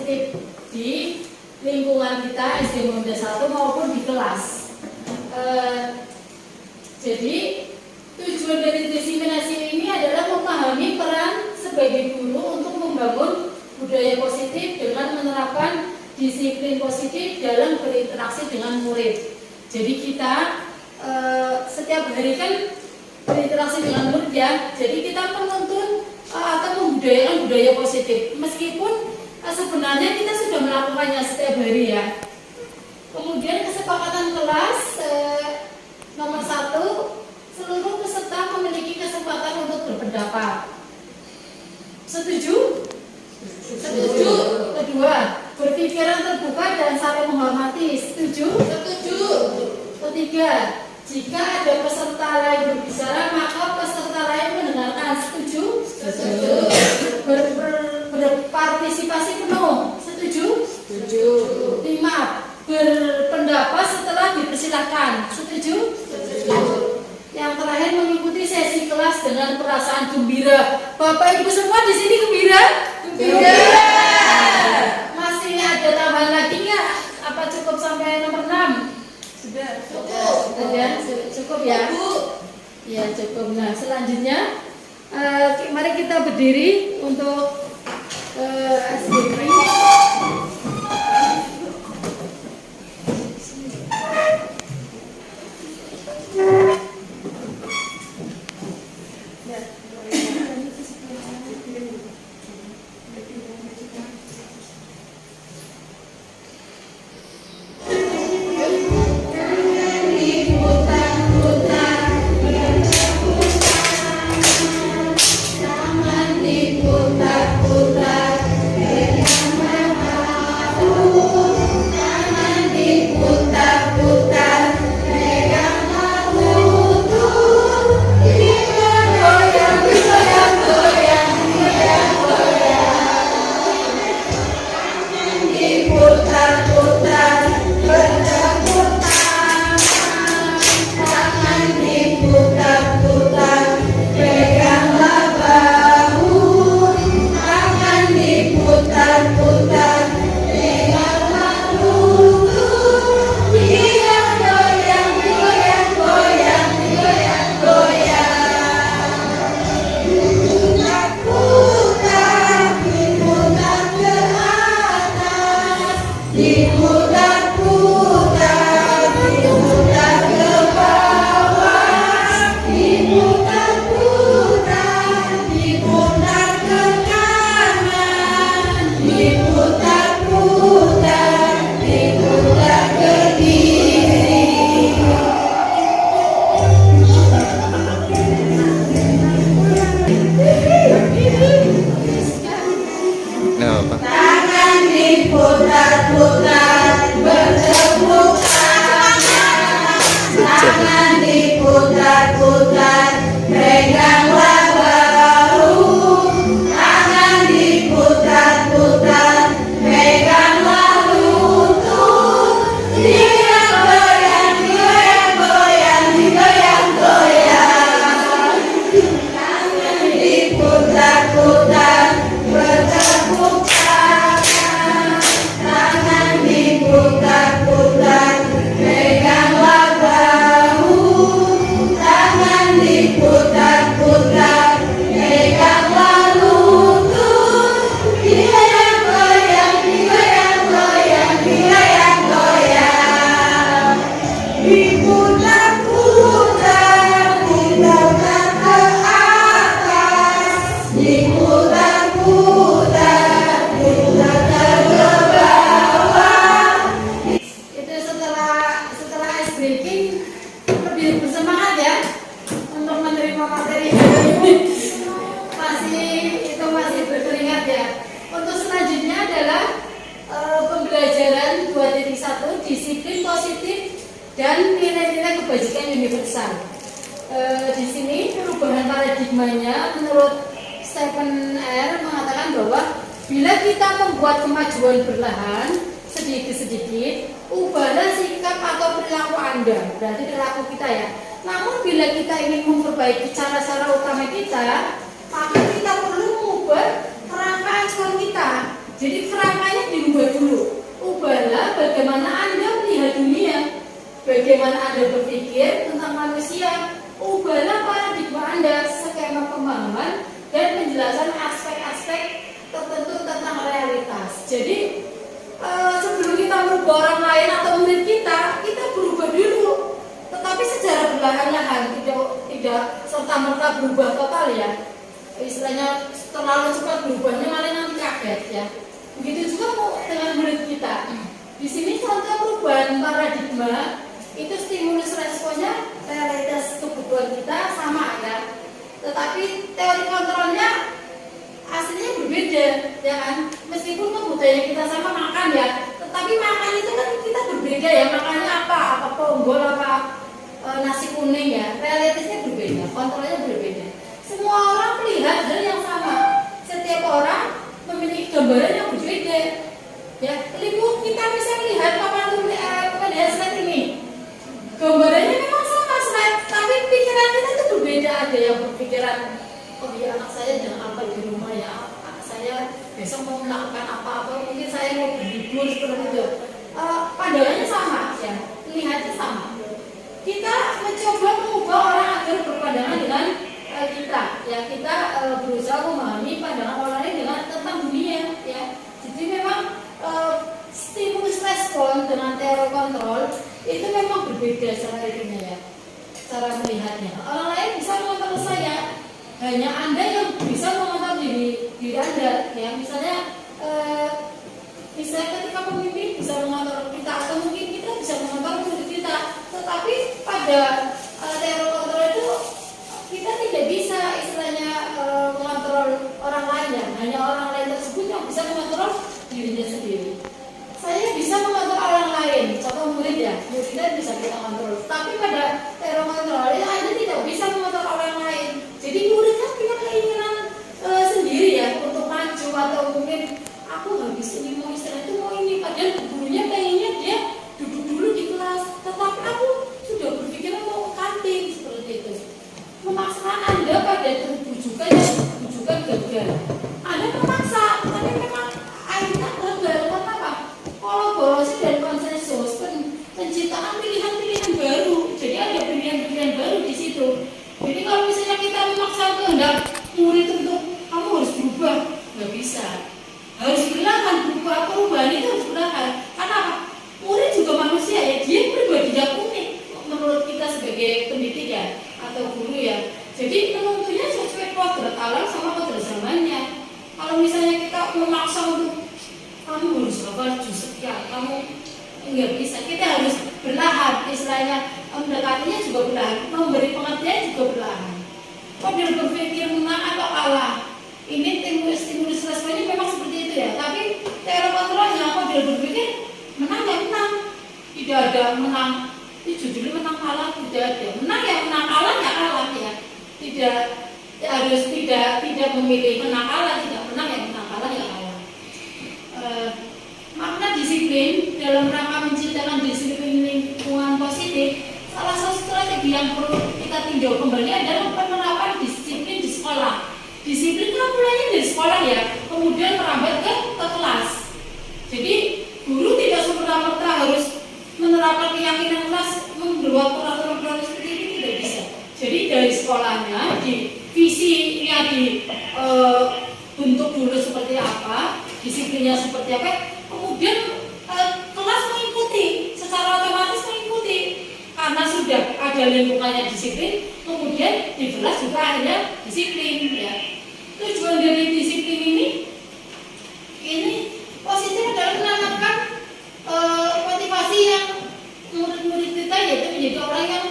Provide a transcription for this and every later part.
positif di lingkungan kita SD Muhammadiyah 1 maupun di kelas. Jadi tujuan dari diseminasi ini adalah memahami peran sebagai guru untuk membangun budaya positif dengan menerapkan disiplin positif dalam berinteraksi dengan murid. Jadi kita setiap hari kan berinteraksi dengan murid ya. Jadi kita menuntun atau membudayakan budaya positif. Meskipun sebenarnya kita sudah melakukannya setiap hari ya. Kemudian kesepakatan kelas nomor 1, seluruh peserta memiliki kesempatan untuk berpendapat. Setuju? Setuju. Kedua, berpikiran terbuka dan saling menghormati. Setuju? Setuju. Ketiga, jika ada peserta lain berbicara, maka peserta lain mendengarkan. Setuju? Setuju. Berpartisipasi penuh. Setuju? Setuju. 5, berpendapat setelah dipersilahkan. Setuju? Setuju. Yang terakhir, mengikuti sesi kelas dengan perasaan gembira. Bapak Ibu semua di sini gembira? Gembira. Masih ada tambahan lagi nggak? Apa cukup sampai nomor 6? Sudah. Cukup. Sudah, cukup ya? Ya cukup. Nah selanjutnya, mari kita berdiri untuk SDP. Disiplin positif dan nilai-nilai kebajikan universal. Di sini perubahan paradigmanya menurut Stephen R. mengatakan bahwa bila kita membuat kemajuan perlahan sedikit-sedikit, ubahlah sikap atau perilaku Anda, berarti perilaku kita ya. Namun bila kita ingin memperbaiki cara-cara utama kita, maka kita perlu mengubah kerangka acuan kita. Jadi kerangkanya dirubah dulu. Ubahlah bagaimana Anda melihat dunia, bagaimana Anda berpikir tentang manusia. Ubahlah paradigma Anda, skema pemahaman dan penjelasan aspek-aspek tertentu tentang realitas. Jadi sebelum kita merubah orang lain atau murid kita berubah dulu. Tetapi secara perlahan-lahan, tidak serta-merta berubah total ya. Istilahnya terlalu cepat berubahnya malah nanti kaget ya. Begitu juga dengan murid kita. Di sini contoh perubahan paradigma itu stimulus responnya realitas kebutuhan kita sama ya. Tetapi teori kontrolnya aslinya berbeda ya kan. Meskipun kebutuhannya kita sama makan ya, tetapi makan itu kan kita berbeda ya. Makannya apa ponggol, apa nasi kuning ya. Realitasnya berbeda, kontrolnya berbeda. Semua orang melihat hal yang sama. Setiap orang memiliki gambaran yang berbeda. Ya, kita bisa melihat melihat slide ini. Gambarannya memang sama slide, tapi pikiran kita itu berbeda. Ada yang berpikiran, oh ya anak saya jangan apa di rumah ya. Anak saya besok mau melakukan apa-apa, mungkin saya mau berlibur seperti itu. Pandangannya sama ya, lihatnya sama. Kita mencoba mengubah orang agar berpandangan dengan kita ya, kita berusaha memahami pandangan orang lain dengan tentang dunia ya. Jadi memang stimulus respon dengan teori kontrol itu memang berbeda secara itunya ya, cara melihatnya. Orang lain bisa mengontrol saya, hanya Anda yang bisa mengontrol diri Anda ya. Misalnya ketika pemimpin bisa mengontrol kita, atau mungkin kita bisa mengontrol murid kita. Tetapi pada teori kontrol itu kita tidak bisa istilahnya mengontrol orang lain ya. Hanya orang lain tersebut yang bisa mengontrol dirinya sendiri. Saya bisa mengontrol orang lain, contoh murid ya, murid kita bisa kita kontrol. Tapi pada teori kontrol itu Anda tidak bisa mengontrol orang lain. Jadi murid kan punya keinginan sendiri ya untuk maju, atau mungkin aku habis ini mau istirahat itu mau ini, padahal gurunya pengennya dia duduk dulu di kelas, tetapi aku sudah berpikir mau kantin seperti itu. Memaksa Anda pada bujukan gagal. Anda memaksa, tapi memang akhirnya gagal. Kenapa? Kolaborasi dan konsensus, penciptaan pilihan-pilihan baru. Jadi ada pilihan-pilihan baru di situ. Jadi kalau misalnya kita memaksa kehendak murid untuk kamu harus berubah, nggak bisa. Harus perlahan berubah, perubahan itu harus perlahan. Karena apa? Murid juga manusia ya, dia pribadinya unik menurut kita sebagai pendidik ya, atau guru ya. Jadi penentunya sesuai kodrat alam sama kodrat zamannya. Kalau misalnya kita memaksa untuk kamu harus hafal juz sekian, kamu nggak bisa. Kita harus berlahan, istilahnya mendekatinya juga berlahan, memberi pengertian juga berlahan. Model berpikir menang atau kalah, ini stimulus responnya memang seperti itu ya. Tapi teori kontrolnya model berpikir menang ya menang, tidak ada menang. Ini judulnya menang kalah, tidak ada. Menang ya menang, kalah ya kalah ya. Tidak ya, harus tidak memilih menang kalah, tidak menang ya menang, kalah ya kalah. Makna disiplin dalam rangka menciptakan disiplin lingkungan positif, salah satu strategi yang perlu kita tinjau kembali adalah penerapan disiplin di sekolah. Disiplin kan mulainya dari sekolah ya, kemudian merambat ke kelas. Jadi guru tidak serta-merta harus menerapkan keyakinan kelas membuat peraturan-peraturan seperti ini, tidak bisa. Jadi dari sekolahnya, di visinya dibentuk dulu seperti apa, disiplinnya seperti apa, kemudian kelas mengikuti, secara otomatis mengikuti. Karena sudah ada lingkungannya disiplin, kemudian di kelas juga akhirnya disiplin ya. Tujuan dari disiplin ini positif adalah menanamkan motivasi yang murid-murid kita, yaitu menjadi orang yang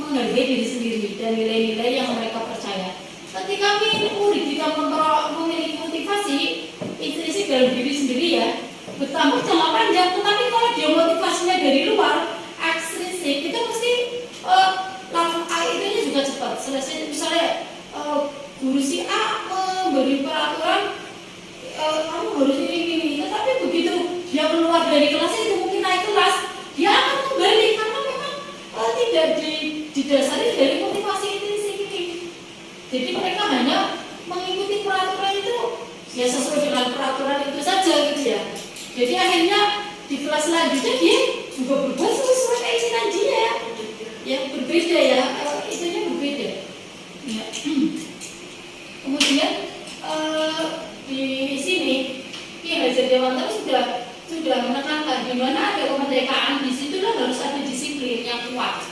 menghargai diri sendiri dan nilai-nilai yang mereka percaya. Ketika murid kita memiliki motivasi intrinsik dalam diri sendiri ya, bertambah jangka panjang. Tetapi kalau dia motivasinya dari luar, ekstrinsik, itu mesti langsung itu juga cepat selesai. Misalnya guru si A memberi peraturan kamu harus ini, tetapi begitu dia keluar dari kelas itu, mungkin naik kelas, dia akan kembali karena memang tidak didasari dari motivasi intrinsik ini. Jadi mereka hanya mengikuti peraturan itu ya, sesuai dengan peraturan itu Jadi akhirnya di kelas selanjutnya dia juga berbuat sesuai keinginan dia, yang berbeda ya, itunya berbeda. Ya. Kemudian di sini Ki Hajar Dewantara sudah menekankan di mana ada kemerdekaan, di situlah harus ada disiplin yang kuat.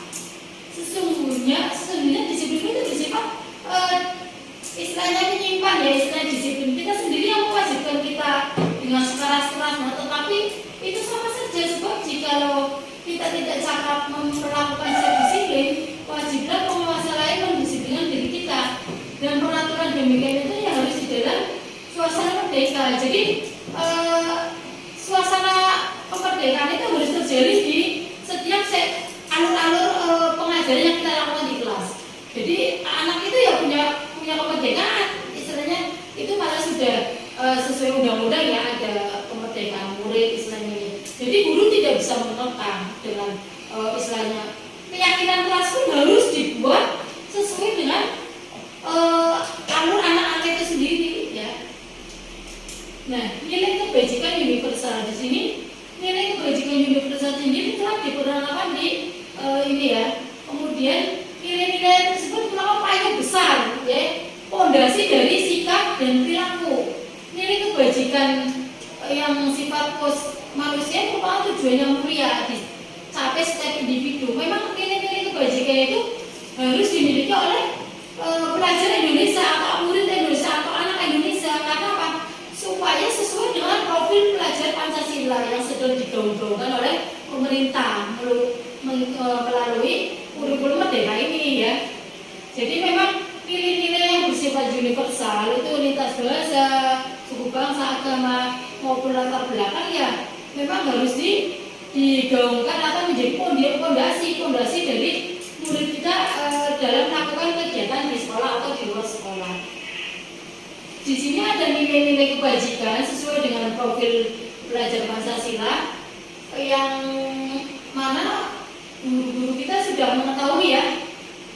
Sesungguhnya disiplin itu bersifat istilahnya menyimpan ya, istilah disiplin kita sendiri yang mewajibkan kita dengan sekeras-kerasnya, tetapi itu sama saja sebab jikalau kita tidak cakap melakukan disiplin, wajiblah penguasa lain mendisiplinkan diri kita, dan peraturan demikian itu yang harus di dalam suasana merdeka. Jadi suasana kemerdekaan itu harus terjadi di setiap alur-alur pengajaran yang kita lakukan di kelas. Jadi anak itu ya punya kemerdekaan, istilahnya itu malah sudah sesuai undang-undang ya, ada kemerdekaan murid istilahnya ini. Jadi guru tidak bisa menentang dengan istilahnya keyakinan kelas pun harus dibuat sesuai dengan alur anak-anak itu sendiri ya. Nah, nilai kebajikan universal di sini, nilai kebajikan universal ini telah diperanakan di ini ya. Kemudian nilai-nilai tersebut merupakan payung besar ya, pondasi dari sikap dan perilaku. Nilai kebajikan yang sifat manusia merupakan tujuan yang mulia dicapai setiap individu. Memang nilai-nilai kebajikan itu harus dimiliki oleh pelajar Indonesia atau murid Indonesia atau anak Indonesia. Karena apa? Supaya sesuai dengan profil pelajar Pancasila yang sedang digaung-gaungkan oleh pemerintah melalui kurikulum merdeka ini ya. Jadi memang nilai-nilai yang bersifat universal itu lintas bahasa, suku bangsa, agama maupun latar belakang ya memang harus digaungkan atau menjadi pondasi dari murid kita dalam melakukan kegiatan di sekolah atau di luar sekolah. Di sini ada nilai-nilai kebajikan sesuai dengan profil pelajar Pancasila yang mana guru-guru kita sudah mengetahui ya,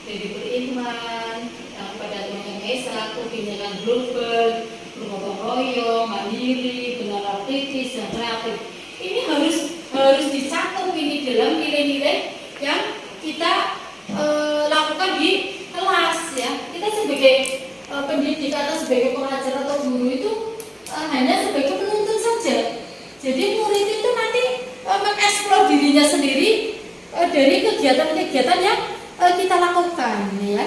dari beriman, yang pada Tuhan Yang Esa, kebijakan global, bergotong royong, mandiri, benar kritis, dan kreatif. Ini harus dicakup ini dalam nilai-nilai yang kita lakukan di kelas ya. Kita sebagai pendidik atau sebagai pengajar atau guru itu hanya sebagai penuntun saja. Jadi murid itu nanti mengeksplor dirinya sendiri dari kegiatan-kegiatan yang kita lakukan ya.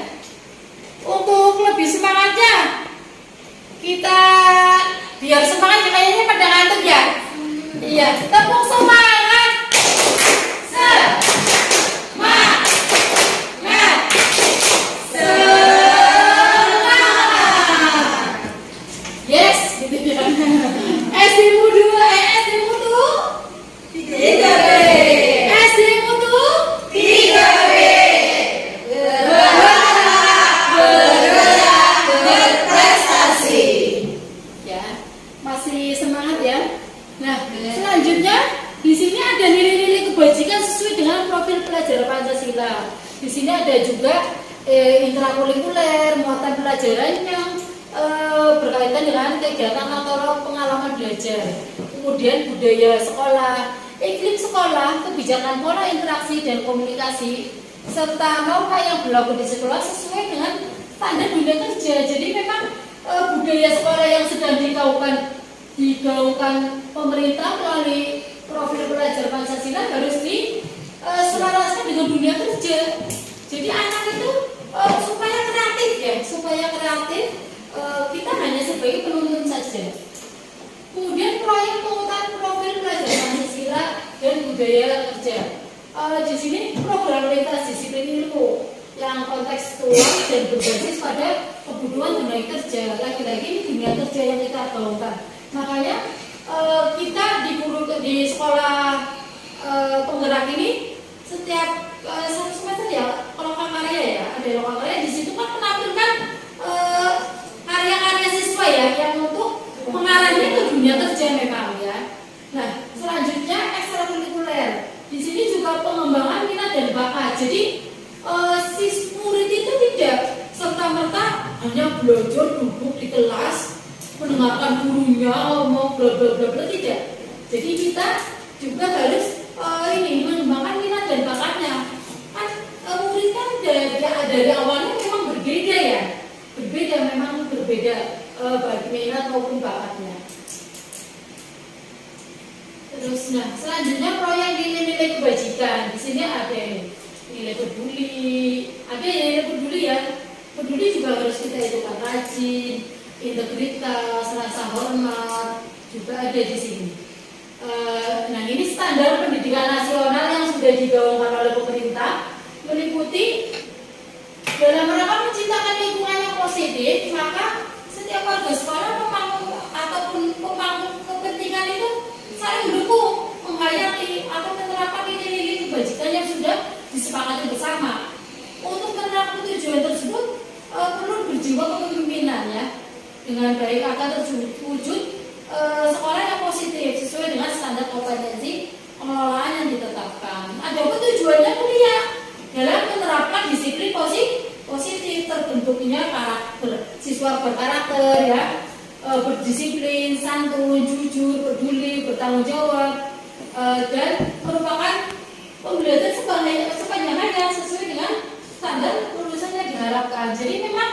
Untuk lebih semangatnya, kita biar semangat kayaknya pada ngantuk ya. Iya, tepuk semangat. Semangat. Yes, gitu ya. SD Mudu 3B. SD Mudu 3B. Berprestasi. Ya, masih semangat ya. Nah, selanjutnya di sini ada nilai-nilai kebajikan sesuai dengan profil pelajar Pancasila. Di sini ada juga intrakurikuler, muatan pelajaran yang berkaitan dengan kegiatan atau pengalaman belajar. Kemudian budaya sekolah, iklim sekolah, kebijakan pola interaksi dan komunikasi, serta norma yang berlaku di sekolah sesuai dengan standar dunia kerja. Jadi memang budaya sekolah yang sedang digaungkan pemerintah melalui profil pelajar Pancasila harus diselaraskan dengan dunia kerja. Jadi anak itu supaya kreatif kita hanya sebagai penuntun saja. Kemudian proyek penguatan profil pelajar Pancasila dan budaya kerja. Di sini program lintas disiplin ilmu yang kontekstual dan berbasis pada kebutuhan dunia kerja. Lagi-lagi ini dunia kerja yang kita gaungkan. Makanya kita di sekolah penggerak ini setiap satu semester ya loka karya ya, ada loka karya. Di situ kan menampilkan karya-karya siswa ya yang untuk mengarahnya ke dunia kerja memang ya. Nah, selanjutnya ekstrakurikuler. Di sini juga pengembangan minat dan bakat. Jadi murid itu tidak serta-merta hanya belajar duduk di kelas mendengarkan gurunya ngomong bla bla bla bla, tidak. Jadi kita juga harus ini mengembangkan minat dan bakatnya. Kan murid kan dari awalnya memang berbeda ya, memang berbeda bagi minat maupun bakatnya. Terus, nah selanjutnya proyek nilai-nilai kebajikan. Di sini ada nilai peduli, ada nilai peduli ya. Peduli juga harus kita hidupkan, rajin, integritas, rasa hormat juga ada di sini. Nah ini standar pendidikan nasional yang sudah digaungkan oleh pemerintah, meliputi dalam rangka menciptakan lingkungan yang positif, maka setiap warga sekolah pemangku kepentingan itu saling mendukung, menghayati atau menerapkan nilai-nilai kebajikan yang sudah disepakati bersama. Untuk menerapkan tujuan tersebut perlu berjiwa kepemimpinan ya, dengan baik agar terwujud sekolah yang positif sesuai dengan standar kompetensi pengelolaan yang ditetapkan. Adapun tujuannya kuliah dalam menerapkan disiplin positif, terbentuknya karakter siswa berkarakter ya, berdisiplin, santun, jujur, peduli, bertanggung jawab, dan merupakan pembelajaran sepanjang hayat sesuai dengan standar lulusan yang diharapkan. Jadi memang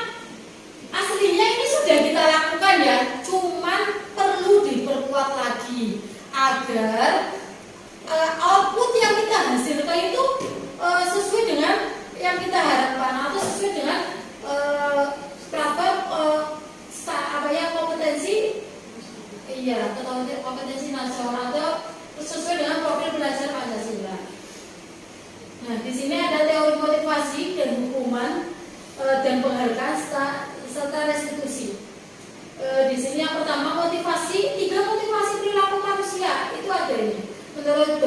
aslinya ini sudah kita lakukan ya, cuman perlu diperkuat lagi agar output yang kita hasilkan itu sesuai dengan yang kita harapkan atau sesuai dengan kompetensi nasional atau sesuai dengan profil belajar Pancasila. Nah, di sini ada teori motivasi dan hukuman dan penghargaan serta restitusi. Di sini yang pertama motivasi, 3 motivasi perilaku manusia itu ada ini. Menurut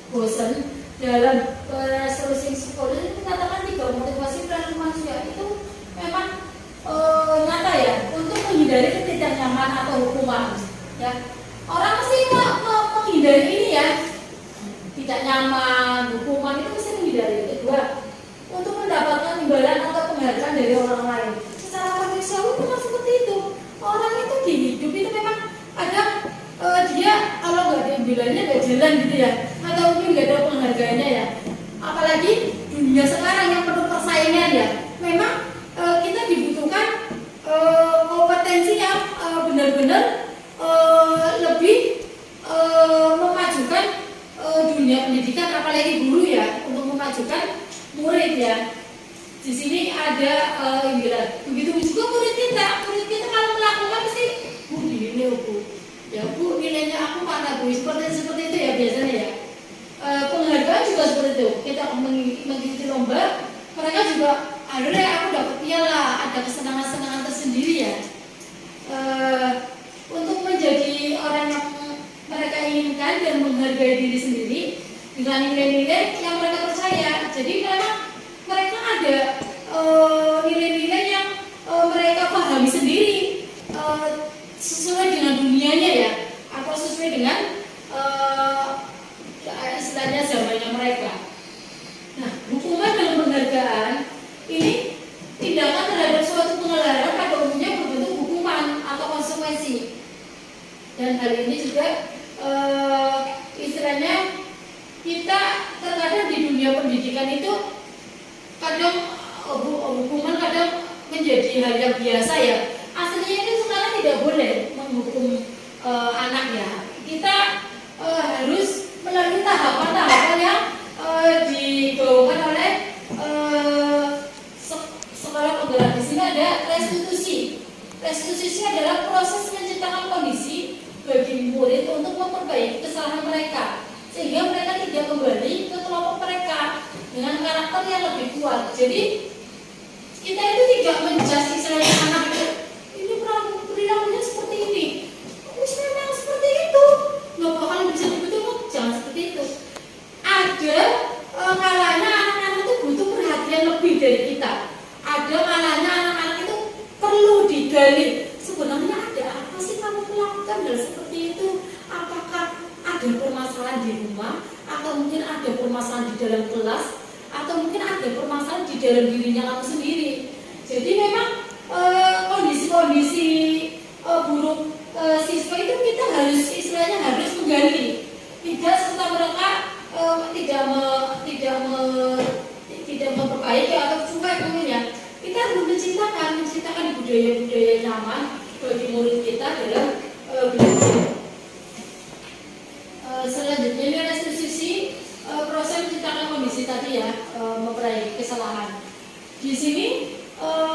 Bosen dalam resolusi psikologi itu mengatakan 3 motivasi perilaku manusia itu memang nyata ya, untuk menghindari ketidaknyamanan atau hukuman ya. Orang mesti menghindari ini ya, tidak nyaman, hukuman itu mesti menghindari. Kedua, untuk mendapatkan imbalan atau penghargaan dari orang lain. Secara manusiawi memang seperti itu. Orang itu di hidup itu memang ada dia kalau nggak ada imbalannya nggak jalan gitu ya, atau mungkin nggak ada penghargaannya ya. Apalagi dunia sekarang yang penuh persaingan ya, memang kita dibutuhkan kompetensi yang benar-benar lebih memajukan dunia pendidikan, apalagi guru ya, untuk memajukan murid ya. Di sini ada imbalan. Begitu juga murid kita kalau melakukan mesti bu nilainya bu, ya bu nilainya aku mana bu, seperti itu ya biasanya ya. Penghargaan juga seperti itu. Kita mengikuti lomba, mereka juga ada aku dapat piala, ada kesenangan tersendiri ya. Untuk menjadi orang yang mereka inginkan dan menghargai diri sendiri dengan nilai-nilai yang mereka percaya. Jadi memang mereka ada nilai-nilai yang mereka pahami sendiri, sesuai dengan dunianya ya, atau sesuai dengan istilahnya zamannya mereka. Nah, hukuman dan penghargaan ini tindakan terhadap suatu pengeluaran pada umumnya berbentuk hukuman atau konsekuensi. Dan hal ini juga istilahnya kita terkadang di dunia pendidikan itu kadang hukuman kadang menjadi hal yang biasa ya. Aslinya itu sekarang tidak boleh menghukum anak ya. Kita harus melalui tahapan-tahapan yang digaungkan oleh sekolah penggerak. Di sini ada restitusi. Restitusi adalah proses menciptakan kondisi bagi murid untuk memperbaiki kesalahan mereka, sehingga mereka tidak kembali ke kelompok mereka dengan karakter yang lebih kuat. Jadi kita itu tidak menjudge istilahnya anak ini perilakunya seperti ini, memang seperti itu, nggak bakal bisa dibetul, jangan seperti itu. Ada kalanya anak-anak itu butuh perhatian lebih dari kita. Ada kalanya anak-anak itu perlu digali. Sebenarnya ada apa sih kamu melakukan hal seperti itu? Apakah ada permasalahan di rumah, atau mungkin ada permasalahan di dalam kelas, atau mungkin ada permasalahan di dalam dirinya kamu sendiri. Jadi memang kondisi-kondisi buruk tidak serta merta tidak memperbaiki atau cuek mungkin ya. Kita harus menciptakan budaya-budaya nyaman bagi murid kita dalam belajar. Selanjutnya ini restitusi proses menciptakan kondisi tadi ya, memperbaiki kesalahan. Di sini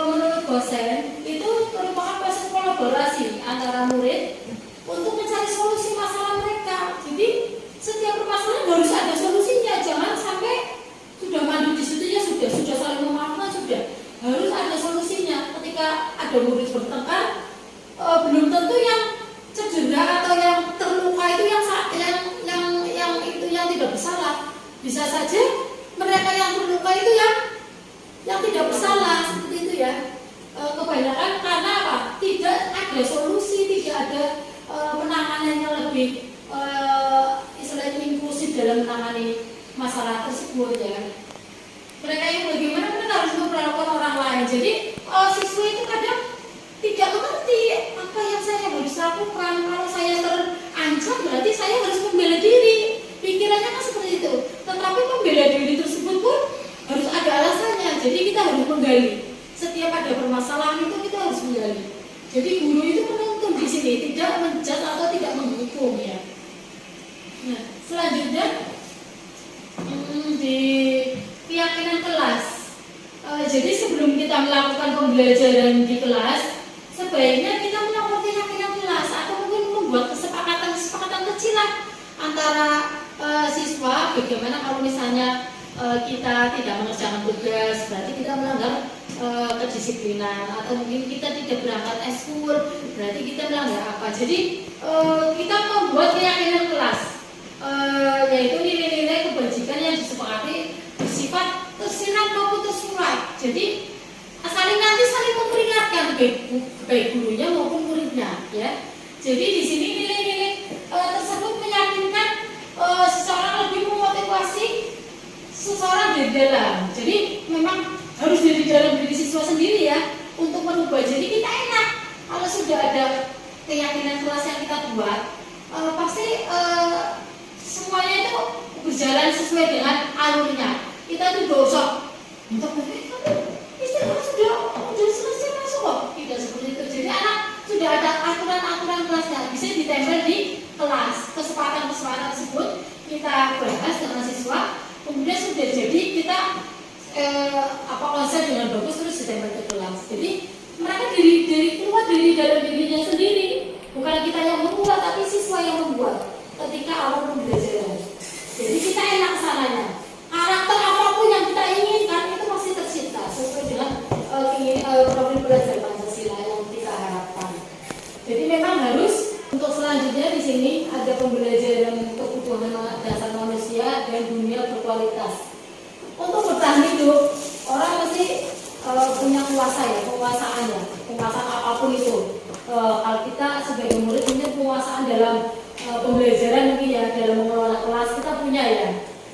menurut dosen itu merupakan proses kolaborasi antara murid untuk mencari solusi masalah mereka. Jadi setiap permasalahan harus ada solusinya, jangan sampai sudah mandi di situ ya sudah saling memaafkan sudah, harus ada solusinya. Ketika ada murid bertengkar, belum tentu yang cedera atau yang terluka itu yang tidak bersalah. Bisa saja mereka yang terluka itu yang tidak bersalah, seperti itu ya. Kebanyakan karena apa? Tidak ada solusi, tidak ada penanganan yang lebih istilahnya inklusif dalam menangani masalah tersebut ya. Mereka yang bagaimana mereka harus memperlakukan orang lain. Jadi siswa itu kadang tidak mengerti apa yang saya harus lakukan. Kalau saya terancam berarti saya harus membela diri. Pikirannya kan seperti itu. Tetapi membela diri tersebut pun harus ada alasannya. Jadi kita harus menggali. Setiap ada permasalahan itu kita harus menggali. Jadi guru itu menuntun di sini, tidak menjat atau tidak menghukum ya. Nah, selanjutnya di keyakinan kelas. Jadi sebelum kita melakukan pembelajaran di kelas, sebaiknya kita melakukan keyakinan kelas atau mungkin membuat kesepakatan kecil lah antara siswa. Bagaimana kalau misalnya kita tidak mengerjakan tugas, berarti kita melanggar kedisiplinan, atau mungkin kita tidak berangkat eskul, berarti kita melanggar apa. Jadi kita membuat keyakinan kelas, yaitu nilai-nilai kebajikan yang disepakati bersifat tersirat maupun tersurat. Jadi saling memperingatkan baik gurunya maupun muridnya ya. Jadi di sini nilai-nilai tersebut meyakinkan seseorang lebih memotivasi seseorang dari dalam. Jadi memang harus dari dalam diri siswa sendiri ya untuk merubah. Jadi kita enak kalau sudah ada keyakinan kelas yang kita buat, pasti semuanya itu berjalan sesuai dengan alurnya. Kita tuh gosok untuk istirahat sudah selesai masuk kok. Tidak seperti itu. Jadi anak sudah ada aturan kelasnya, bisa ditempel di kelas. Kesepakatan tersebut kita bahas dengan siswa. Kemudian sudah jadi kita konsep dengan bagus terus ditempel ke kelas. Jadi mereka keluar dari dalam dirinya sendiri, bukan kita yang membuat, tapi siswa yang membuat ketika awal pembelajaran. Jadi kita enak sananya. Karakter apapun yang kita inginkan itu pasti tercipta sesuai dengan profil belajar Pancasila yang kita harapkan. Jadi memang harus untuk selanjutnya di sini ada pembelajaran kebutuhan dasar manusia dan dunia berkualitas. Untuk bertahan hidup, orang mesti punya penguasaan apapun itu. Kalau kita sebagai murid punya penguasaan dalam pembelajaran mungkin ya, dalam mengelola kelas kita punya ya.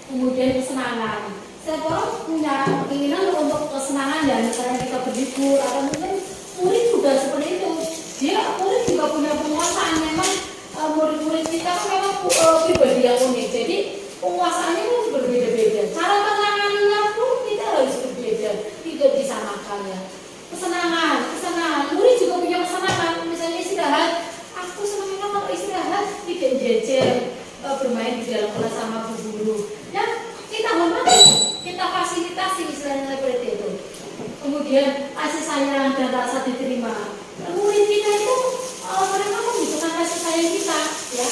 Kemudian kesenangan. Setiap orang punya keinginan untuk kesenangan ya, misalnya kita berlibur atau mungkin murid juga seperti itu. Murid juga punya penguasaan. Memang murid-murid kita kan memang pribadi yang unik. Jadi penguasaannya pun berbeda-beda. Cara menanganinya pun kita harus berbeda, tidak disamakan ya. Kesenangan. Murid juga punya kesenangan. Misalnya istirahat, aku senangnya kalau istirahat tidak jajan, bermain di dalam kelas sama bu guru. Dan kita hormati, kita fasilitasi istilahnya seperti itu. Kemudian kasih sayang dan rasa diterima. Murid kita itu mereka membutuhkan kasih sayang kita ya.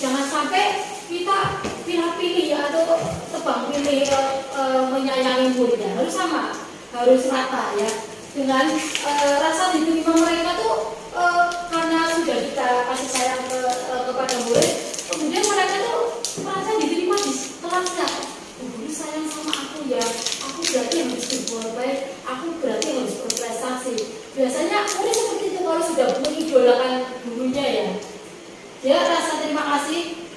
Jangan sampai kita pilih-pilih atau tebang pilih menyayangi muridnya. Harus sama, harus rata ya. Dengan rasa diterima mereka tuh karena sudah kita kasih sayang kepada murid, kemudian mereka tuh merasa diterima di kelasnya. Guru sayang sama aku ya, aku berarti harus berbuat baik, aku berarti harus berprestasi. Biasanya murid seperti itu kalau sudah mengidolakan gurunya ya. Dia rasa terima kasih,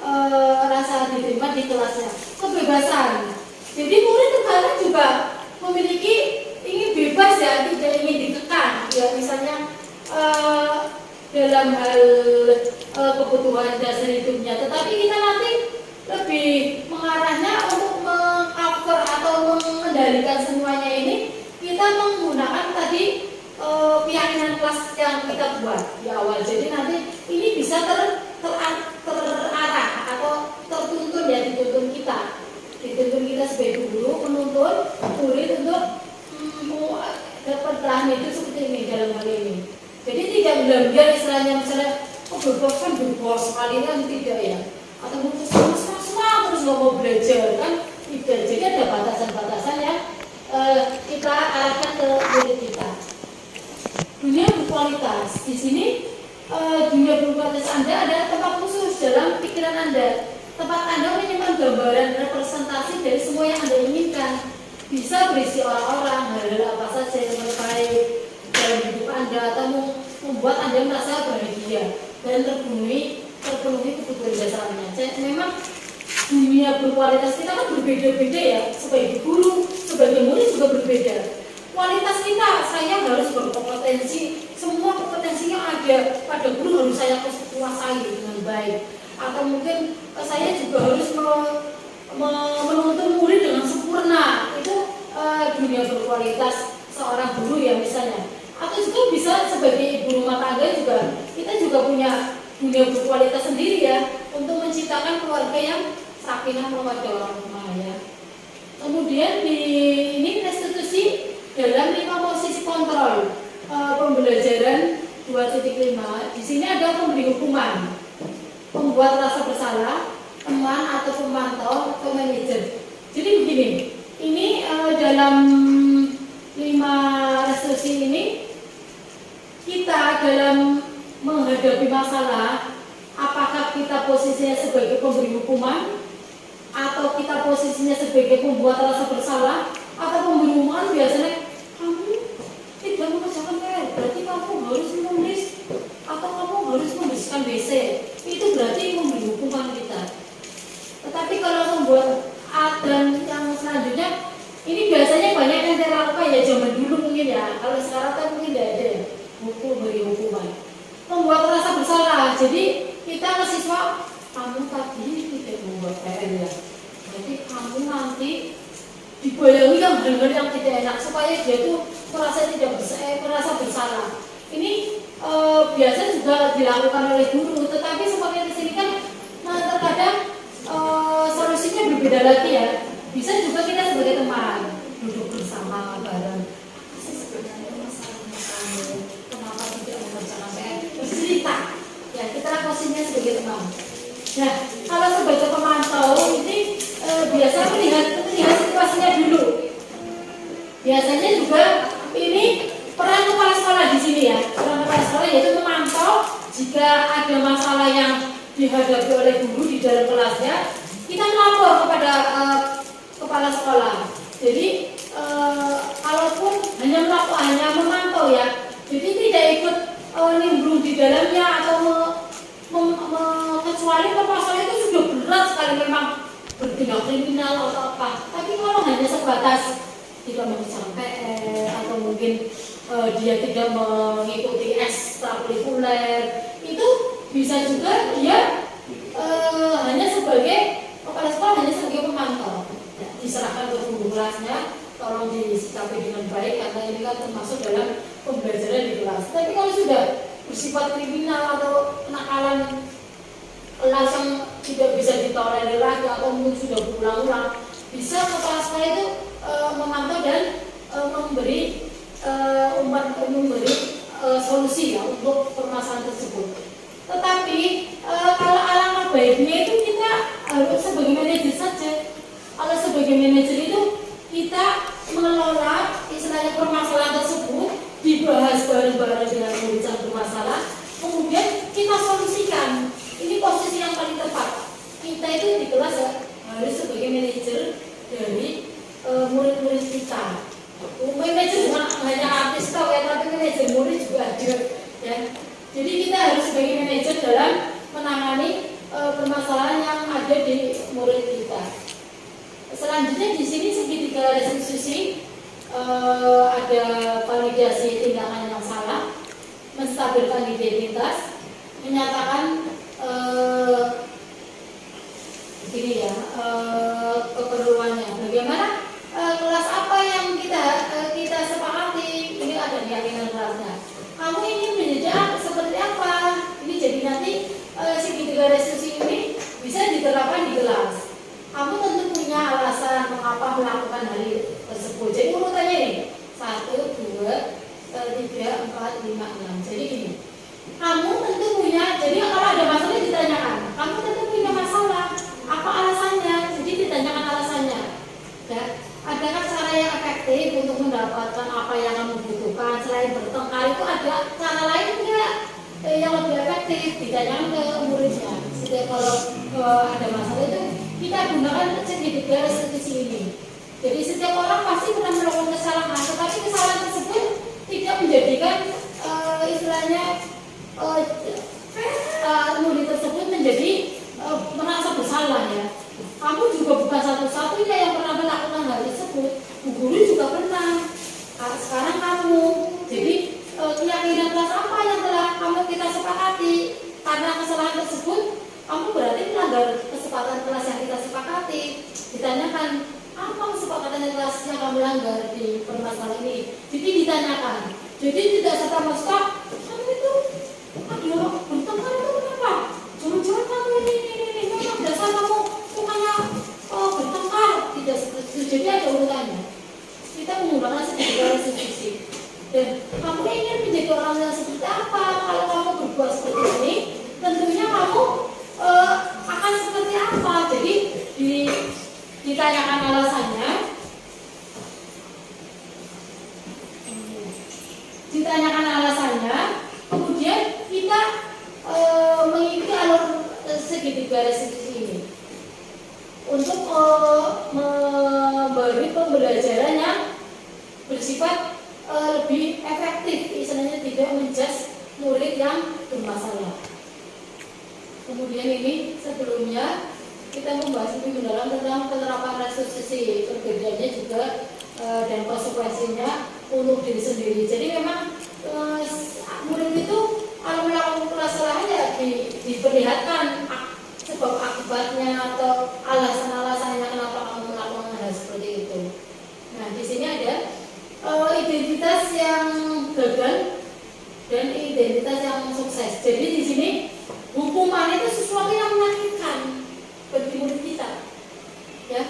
rasa diterima di kelasnya. Kebebasan. Jadi murid terkadang juga memiliki ingin bebas ya, tidak ingin dikekang ya, misalnya dalam hal kebutuhan dasar hidupnya. Tetapi kita nanti lebih mengarahnya untuk meng-cover atau mengendalikan semuanya ini, kita menggunakan tadi keyakinan kelas yang kita buat di awal. Jadi nanti ini bisa terarah atau tertuntun ya, dituntun kita sebagai guru menuntun murid untuk dapat bahan itu seperti ini dalam hal ini. Jadi tidak benar-benar istilahnya misalnya bebas kan bebas sekali kan, tidak ya, atau terus nggak mau belajar kan tidak. Jadi ada batasan-batasan yang kita arahkan ke murid kita. Dunia berkualitas di sini, dunia berkualitas Anda adalah tempat khusus dalam pikiran Anda. Tempat Anda menyimpan gambaran representasi dari semua yang Anda inginkan. Bisa berisi orang-orang, hal-hal apa saja yang terbaik dalam hidup Anda, atau membuat Anda merasa bahagia dan terpenuhi kebutuhan dasarnya. Memang dunia berkualitas kita kan berbeda-beda ya, sebagai guru, sebagai murid juga berbeda. Kualitas kita, saya harus berkompetensi, semua kompetensi yang ada pada guru harus saya kuasai dengan baik. Atau mungkin saya juga harus menuntun murid dengan sempurna. Itu dunia berkualitas seorang guru ya misalnya. Atau juga bisa sebagai ibu rumah tangga juga, kita juga punya dunia berkualitas sendiri ya, untuk menciptakan keluarga yang sakinah mawaddah warahmah ya. Kemudian di ini restitusi dalam 5 posisi kontrol pembelajaran 2.5. Di sini ada pemberi hukuman, pembuat rasa bersalah, teman atau pemantau atau manajer. Jadi begini, ini dalam 5 restitusi ini kita dalam menghadapi masalah, apakah kita posisinya sebagai pemberi hukuman atau kita posisinya sebagai pembuat rasa bersalah atau pemberi hukuman. Biasanya kamu tidak mengerjakan PR, berarti kamu harus menulis atau kamu harus membersihkan WC. Itu berarti memberi hukuman kita. Tetapi kalau membuat dan yang selanjutnya, ini biasanya banyak yang saya lakukan ya zaman dulu mungkin ya. Kalau sekarang kan mungkin tidak ada buku beri hukuman. Membuat rasa bersalah. Jadi kita ke siswa, kamu tadi tidak membuat PR ya, jadi kamu nanti dibayangi yang hal-hal yang tidak enak supaya dia tuh merasa bersalah. Ini biasa juga dilakukan oleh guru, tetapi seperti di sini kan terkadang solusinya berbeda lagi ya. Bisa juga kita sebagai teman duduk bersama bareng. Apa sih sebenarnya masalahnya kamu? Kenapa tidak mengerjakan PR? Bercerita. Ya, kita posisinya sebagai teman. Nah, kalau sebagai pemantau ini biasa melihat situasinya dulu. Biasanya juga ini peran kepala sekolah di sini ya. Peran kepala sekolah yaitu memantau jika ada masalah yang dihadapi oleh guru di dalam kelasnya, kita melapor kepada kepala sekolah. Jadi kalaupun hanya memantau ya, jadi tidak ikut nimbrung di dalamnya atau kecuali masalah itu sudah berat sekali memang bertindak kriminal atau apa. Tapi kalau hanya sebatas tidak mengerjakan PR atau mungkin dia tidak mengikuti ekstrakurikuler, itu bisa juga dia hanya sebagai kepala sekolah, hanya sebagai pemantau. Ya, diserahkan ke guru kelasnya, tolong disikapi dengan baik karena ini kan termasuk dalam pembelajaran di kelas. Tapi kalau sudah bersifat kriminal atau kenakalan kelas yang tidak bisa ditolerir lagi atau mungkin sudah berulang-ulang, bisa kepala sekolah itu memantau dan memberi solusi ya untuk permasalahan tersebut. Tetapi kalau alangkah baiknya itu kita harus sebagai manajer saja. Kalau sebagai manajer itu kita mengelola istilahnya permasalahan tersebut, dibahas bareng-bareng dengan murid yang bermasalah, kemudian kita solusikan. Ini posisi yang paling tepat. Kita itu di kelas ya, harus sebagai manajer dari murid-murid kita. Manajer bukan hanya artis tau ya, tapi manajer murid juga ada ya. Jadi kita harus sebagai manajer dalam menangani permasalahan yang ada di murid kita. Selanjutnya di sini segitiga restitusi, ada validasi tindakan yang salah, menstabilkan identitas, menyatakan begini ya, melakukan hal tersebut. Jadi urutannya ini 1, 2, 3, 4, 5, 6. Jadi gini, kamu tentu punya. Jadi kalau ada masalah ditanyakan, kamu tentu punya masalah. Apa alasannya? Jadi ditanyakan alasannya. Ya, adakah cara yang efektif untuk mendapatkan apa yang kamu butuhkan? Selain bertengkar itu ada cara lain enggak yang lebih efektif? Ditanyakan ke muridnya. Setiap kalau ada masalah itu kita gunakan segitiga restitusi ini. Jadi setiap orang pasti pernah melakukan kesalahan, tetapi kesalahan tersebut tidak menjadikan istilahnya murid tersebut menjadi merasa bersalah ya. Kamu juga bukan satu-satunya yang pernah melakukan hal tersebut. Bu guru juga pernah. Sekarang kamu. Jadi keyakinan kelas apa yang telah kita sepakati? Karena kesalahan tersebut, kamu berarti melanggar kesepakatan kelas yang kita sepakati. Ditanyakan, apa kesepakatan kelas yang kamu langgar di permasalahan ini? Jadi ditanyakan. Jadi tidak serta-merta kamu itu ada bertengkar itu kenapa? Jangan-jangan kamu ini memang dasar kamu sukanya bertengkar. Tidak seperti itu. Jadi ada urutannya. Kita menggunakan segitiga restitusi. Dan kamu ingin menjadi orang yang seperti apa? Kalau kamu berbuat seperti ini, tentunya kamu akan seperti apa? Jadi ditanyakan alasannya. Ditanyakan alasannya, kemudian kita mengikuti alur segitiga restitusi ini untuk memberi pembelajaran yang bersifat lebih efektif, istilahnya tidak menjudge murid yang bermasalah. Kemudian ini sebelumnya kita membahas lebih mendalam tentang penerapan restitusi, perbedaannya juga dan konsekuensinya untuk diri sendiri. Jadi memang murid itu kalau melakukan kesalahan ya diperlihatkan sebab akibatnya atau alasan-alasannya kenapa kamu melakukan hal seperti itu. Nah di sini ada identitas yang gagal dan identitas yang sukses. Jadi di sini hukuman itu sesuatu yang menyakitkan bagi murid kita, ya.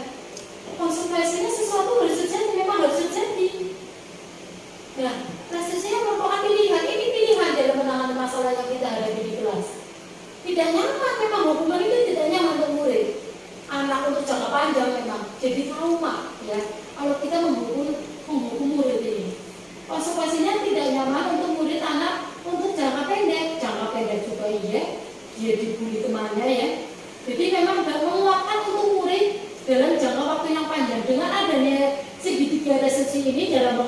Konsekuensinya sesuatu harus terjadi, memang harus terjadi. Nah, restitusinya merupakan pilihan. Ini pilihan dalam menangani masalah yang kita hadapi di kelas. Tidak nyaman, memang hukuman itu tidak nyaman untuk murid. Anak untuk jangka panjang memang jadi trauma, ya. Kalau kita menghukum murid ini, konsekuensinya tidak nyaman untuk murid anak untuk jangka pendek juga iya. Dia dibully temannya ya. Jadi memang menguatkan untuk murid dalam jangka waktu yang panjang. Dengan adanya segitiga restitusi ini dalam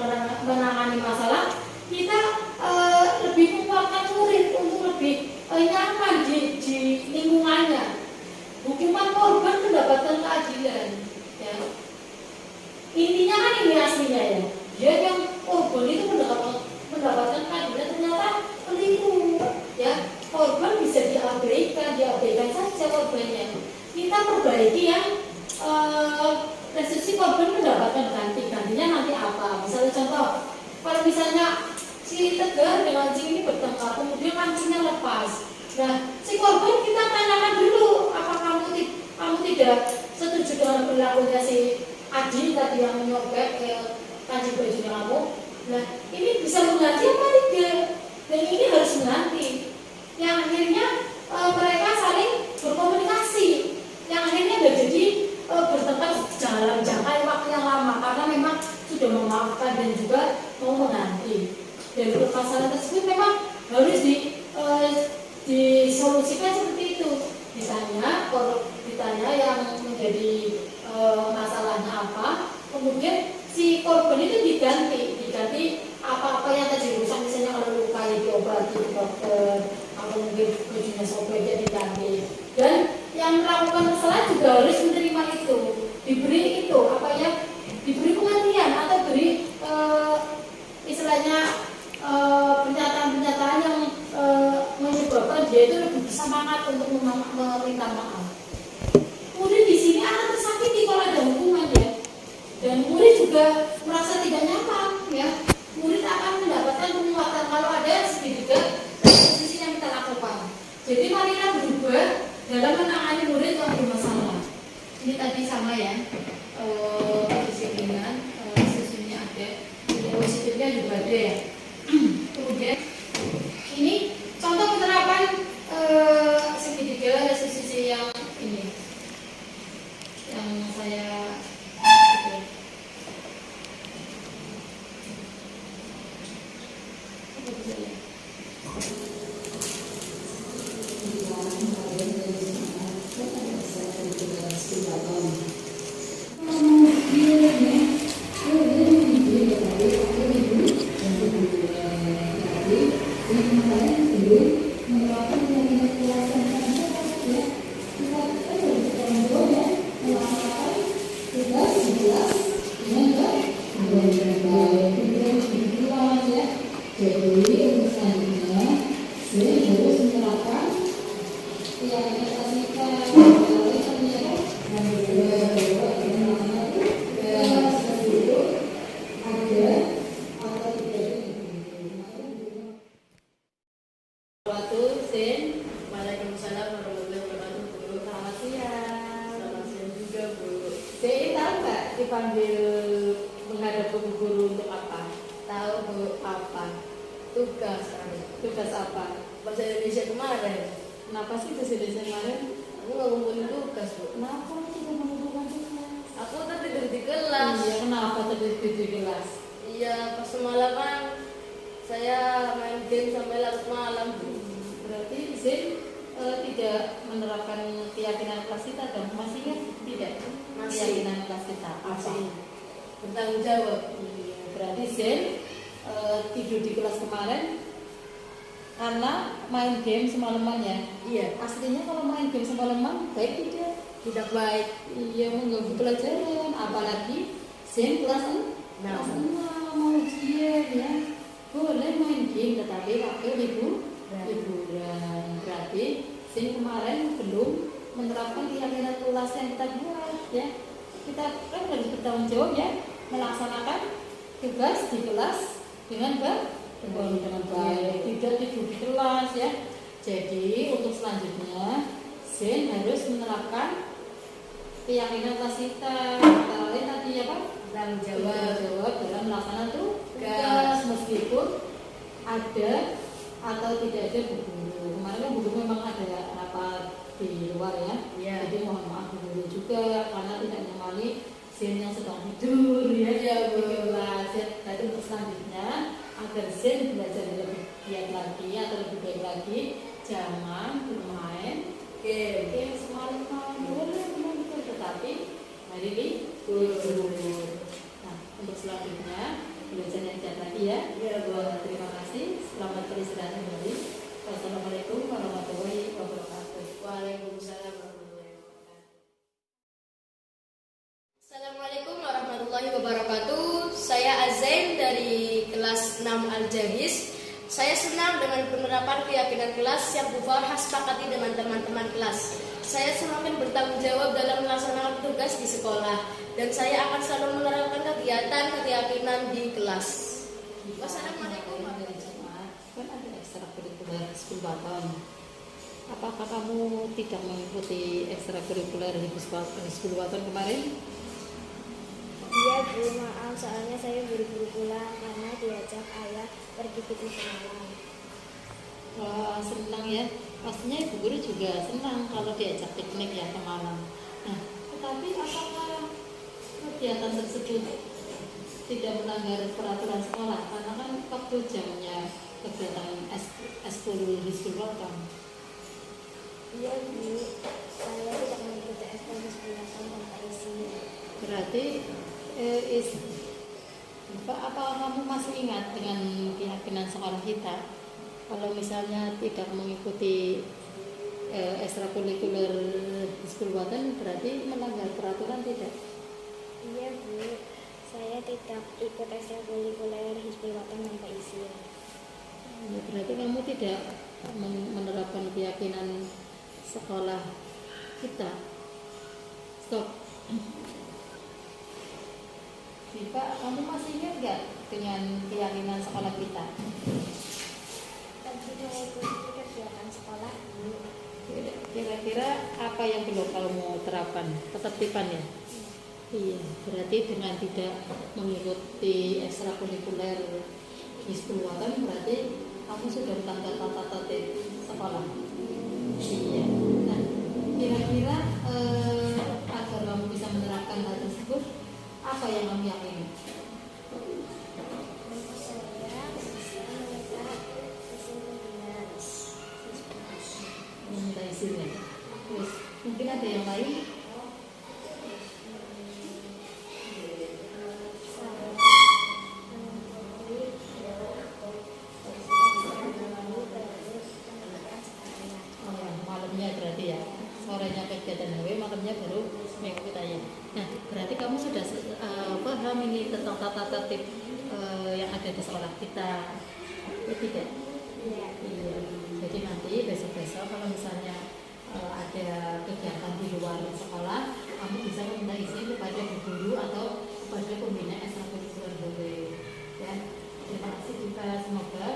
menangani masalah, kita lebih menguatkan murid untuk lebih nyaman di lingkungannya. Hukuman korban mendapatkan keadilan. Ya. Intinya kan ini aslinya ya. Dia yang korban itu mendapatkan keadilan ternyata keliru. Ya. Korban bisa diabaikan saja korbannya. Kita perbaiki yang restitusi korban mendapatkan gantinya nanti apa? Misalnya contoh, kalau misalnya si Tegar dengan si ini bertengkar, kemudian kancingnya lepas. Nah, si korban kita tanyakan dulu, apa kamu tidak setuju dengan perilakunya si Adi tadi yang menyobek kancing bajunya kamu? Nah, ini bisa mengganti apa tidak? Dan ini harus mengganti. Yang akhirnya mereka saling berkomunikasi, yang akhirnya nggak jadi bertengkar jalan jangka waktu yang lama karena memang sudah memaafkan dan juga mau mengganti. Dan permasalahan tersebut memang harus disolusikan seperti itu. Ditanya yang menjadi masalahnya apa, kemudian si korban itu diganti apa-apa yang tadi rusak, misalnya kalau luka ya diobati di dokter, atau mungkin bajunya sobek ya diganti. Dan yang melakukan kesalahan juga harus menerima itu, diberi itu diberi pengertian atau beri istilahnya pernyataan-pernyataan yang menyebabkan dia itu lebih semangat untuk meminta maaf. Murid di sini akan tersakiti kalau ada hukuman ya, dan murid juga merasa tidak nyaman ya. Murid akan mendapatkan penguatan kalau ada segitiga restitusi yang kita lakukan. Jadi marilah berubah dalam menangani murid yang bermasalah. Ini tadi sama ya. yang ini, yang saya Waalaikumsalam warahmatullahi wabarakatuh. Bu, selamat siang. Selamat siang juga, Bu. Saya tahu nggak dipanggil menghadap Bu Guru untuk apa? Tahu, Bu, apa? Tugas. Tugas apa? Bahasa Indonesia kemarin. Kenapa sih bahasa Indonesia kemarin? Aku nggak ngumpulin tugas, Bu. Kenapa tidak mengumpulkan tugas? Aku tadi tidur di kelas. Iya, kenapa tadi tidur di kelas? Iya, pas semalaman saya main game sampai larut malam, Bu. Berarti Zen tidak menerapkan keyakinan kelas kita dong? Masih ya? Tidak? Masih. Keyakinan kelas kita? Masih. Bertanggung jawab? Iya. Berarti Zen tidur di kelas kemarin karena main game semalaman ya? Iya. Aslinya kalau main game semalaman baik tidak? Tidak baik. Iya, mengganggu pelajaran. Apalagi Zen kelas 6 mau ujian ya. Boleh main game tetapi waktu liburan. Berarti Sin kemarin belum menerapkan keyakinan kelas yang kita buat ya. Kita kan harus bertanggung jawab ya, melaksanakan tugas di kelas dengan baik, tidak tidur di kelas ya. Jadi untuk selanjutnya Sin harus menerapkan keyakinan kelas kita. Antara lain tadi apa? Bertanggung jawab dalam melaksanakan tugas meskipun ada atau tidak ada Bu Guru. Kemarin kan Bu Guru memang ada rapat di luar ya. Jadi mohon maaf Bu Guru juga karena tidak menemani Zen yang sedang tidur ya di kelas ya. Jadi untuk selanjutnya agar Zen belajar lebih giat lagi atau lebih baik lagi, jangan bermain game semalaman. Boleh betul, tetapi hari libur. Nah, untuk selanjutnya belajar yang giat lagi ya. Terima kasih. Selamat beristirahat kembali. Wassalamualaikum warahmatullahi wabarakatuh. Waalaikumsalam warahmatullahi wabarakatuh. Assalamualaikum warahmatullahi wabarakatuh. Saya Azain dari kelas 6 Al-Jahis. Saya senang dengan penerapan keyakinan kelas yang Bu Farhah sepakati dengan teman-teman kelas. Saya semakin bertanggung jawab dalam melaksanakan tugas di sekolah dan saya akan selalu menerapkan kegiatan keyakinan di kelas. Wassalamualaikum warahmatullahi wabarakatuh. Kan ada ekstrakurikuler 10 tahun. Apakah kamu tidak mengikuti ekstrakurikuler di 10 tahun kemarin? Iya Bu, maaf soalnya saya buru-buru pulang karena diajak ayah pergi piknik semalam. Wah, senang ya. Pastinya Ibu Guru juga senang kalau diajak piknik ya ke malam. Nah, tetapi apakah kegiatan tersebut tidak melanggar peraturan sekolah? Karena kan waktu jamnya kegiatan eskul Hizbul Waton. Iya Bu, saya tidak mengikuti eskul Hizbul Waton tanpa izin. Berarti apa kamu masih ingat dengan keyakinan sekolah kita? Kalau misalnya tidak mengikuti ekstrakurikuler Hizbul Waton berarti melanggar peraturan tidak? Iya Bu, saya tidak ikut ekstrakurikuler Hizbul Waton tanpa izin. Ya, berarti kamu tidak menerapkan keyakinan sekolah kita. Stop. Diva, kamu masih ingat nggak dengan keyakinan sekolah kita? Tadi mengikuti kegiatan sekolah Bu. Kira-kira apa yang belum kamu terapkan? Ketertiban ya? Iya, berarti dengan tidak mengikuti ekstrakurikuler Hizbul Waton berarti kamu sudah melanggar tata tertib sekolah. Iya. Nah, kira-kira Terus mungkin ada yang lain? Malamnya berarti ya, sorenya kegiatan HW, malamnya baru mengikuti tanya. Nah, berarti kamu sudah paham ini tentang tata tertib yang ada di sekolah kita, ya tidak? Iya. Jadi nanti besok-besok kalau misalnya ada kegiatan di luar sekolah, kamu bisa meminta izin kepada guru atau kepada pembina ekstrakurikuler HW. Ya, terima kasih juga, semoga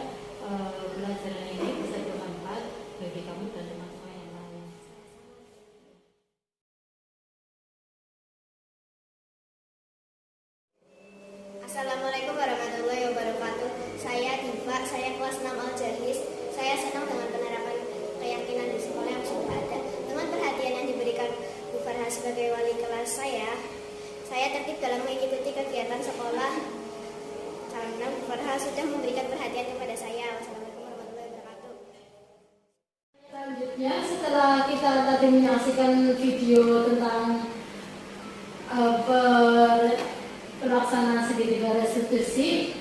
pelajaran ini bisa bermanfaat bagi kamu dan teman-teman yang lain. Assalamualaikum warahmatullahi wabarakatuh. Saya Diva, saya kelas 6 Al-Jahis. Saya senang dengan penerapan keyakinan di sekolah yang sudah ada. Dengan perhatian yang diberikan Bu Farha sebagai wali kelas saya tertib dalam mengikuti kegiatan sekolah karena Bu Farha sudah memberikan perhatian kepada saya. Wassalamualaikum warahmatullahi wabarakatuh. Selanjutnya, setelah kita tadi menyaksikan video tentang pelaksanaan segitiga restitusi,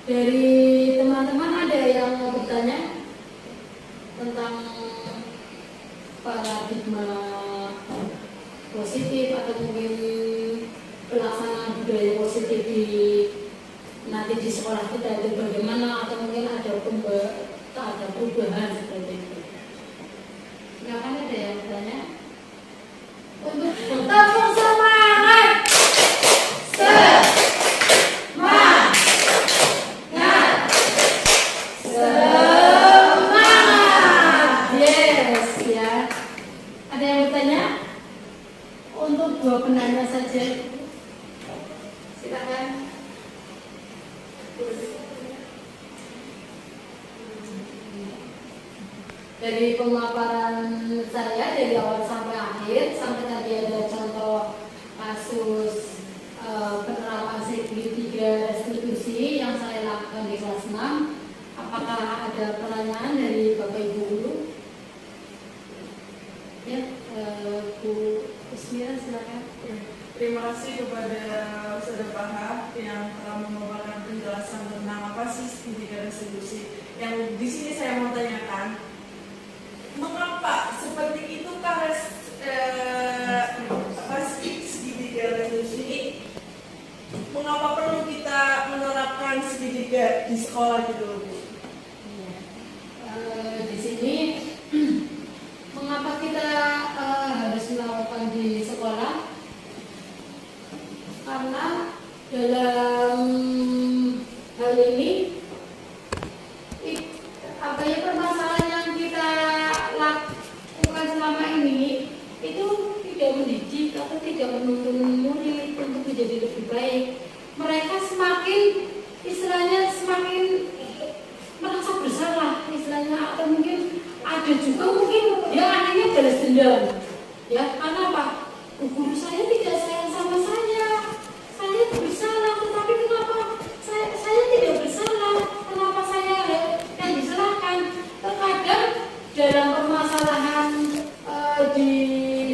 dari teman-teman ada yang mau bertanya tentang paradigma positif atau mungkin pelaksanaan budaya positif nanti di sekolah kita itu bagaimana, atau mungkin ada perubahan seperti itu. Silakan, ada yang bertanya? Untuk tepuk semangat. Yes, ya. Ada yang bertanya? Untuk dua penanya saja. Silakan. Dari pemaparan saya dari awal sampai akhir, sampai tadi ada contoh kasus penerapan segitiga restitusi yang saya lakukan di kelas 6. Apakah ada pertanyaan dari Bapak Ibu guru? Ya, Bu Ismira, silakan. Terima kasih kepada Saudara Farha yang telah memaparkan penjelasan tentang apa sih segitiga restitusi. Yang di sini saya mau tanyakan, mengapa seperti itukah segitiga restitusi? Mengapa perlu kita menerapkan segitiga di sekolah gitu, Bu? Di sini mengapa kita harus melakukan di sekolah? Karena dalam hal ini permasalahan yang kita lakukan selama ini itu tidak mendidik atau tidak menuntun murid untuk menjadi lebih baik. Mereka semakin merasa bersalah istilahnya, atau mungkin ada juga mungkin dia anaknya balas dendam, ya, karena apa? Guru saya tidak sayang sama saya bersalah, tetapi kenapa saya tidak bersalah, kenapa saya yang disalahkan? Terkadang dalam permasalahan di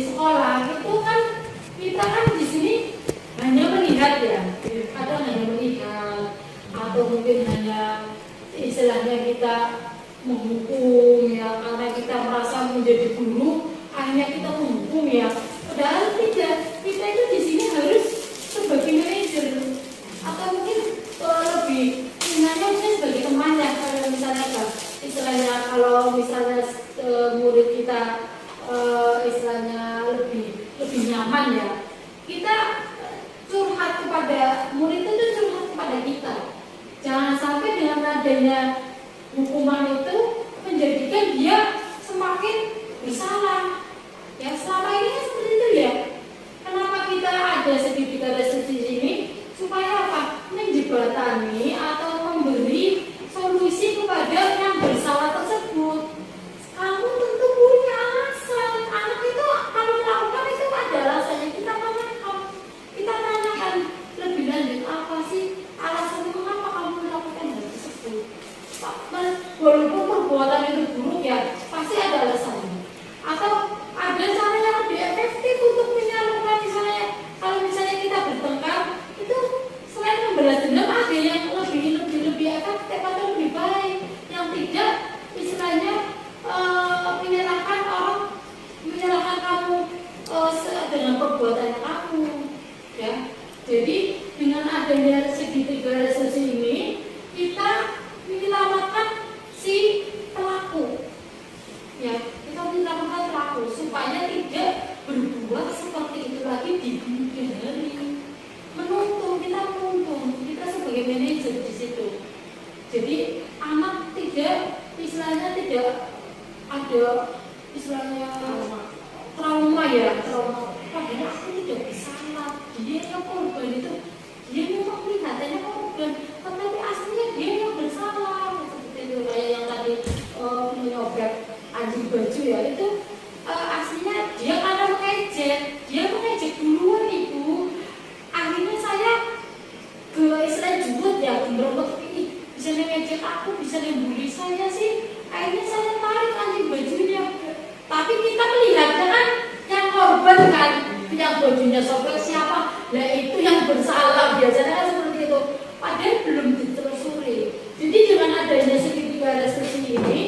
sekolah itu kan kita kan di sini hanya melihat, ya, kadang hanya melihat, atau mungkin hanya istilahnya kita menghukum, ya, karena kita merasa menjadi guru akhirnya kita menghukum, ya, padahal tidak. Kita itu di sini harus sebagai manajer atau mungkin lebih ingatnya mungkin sebagai teman, ya, kalau misalnya istilahnya kalau misalnya murid kita istilahnya lebih nyaman, ya, kita curhat kepada murid itu curhat kepada kita. Jangan sampai dengan adanya hukuman itu menjadikan dia semakin bersalah. Ya, selama ini kan seperti itu, ya. Kenapa kita ada segitiga restitusi ini? Supaya apa? Menjembatani atau memberi solusi kepada yang bersalah tersebut. Kamu tentu punya alasan. Anak itu kalau melakukan itu ada alasannya. Kita dengan perbuatan kamu, ya. Jadi dengan adanya segitiga restitusi ini, kita menyelamatkan si pelaku, ya. Kita menyelamatkan pelaku supaya tidak berbuat seperti itu lagi di kemudian hari. Kita sebagai manajer di situ. Jadi anak tidak ada istilahnya trauma. Padahal aku tidak bersalah. Dia yang korban itu, dia memang kelihatannya korban, tetapi aslinya dia yang bersalah. Seperti itu kayak yang tadi menyobek anjing baju ya, itu aslinya dia karena mengejek duluan ibu. Akhirnya saya ke istilah juut ya, gembrot ini bisa mengejek aku, bisa membuli saya sih. Akhirnya saya tarik anjing bajunya. Tapi kita melihatnya kan yang korban kan, yang bajunya sobek siapa? Nah itu yang bersalah, biasanya kan seperti itu. Padahal belum ditelusuri. Jadi dengan adanya segitiga restitusi ini,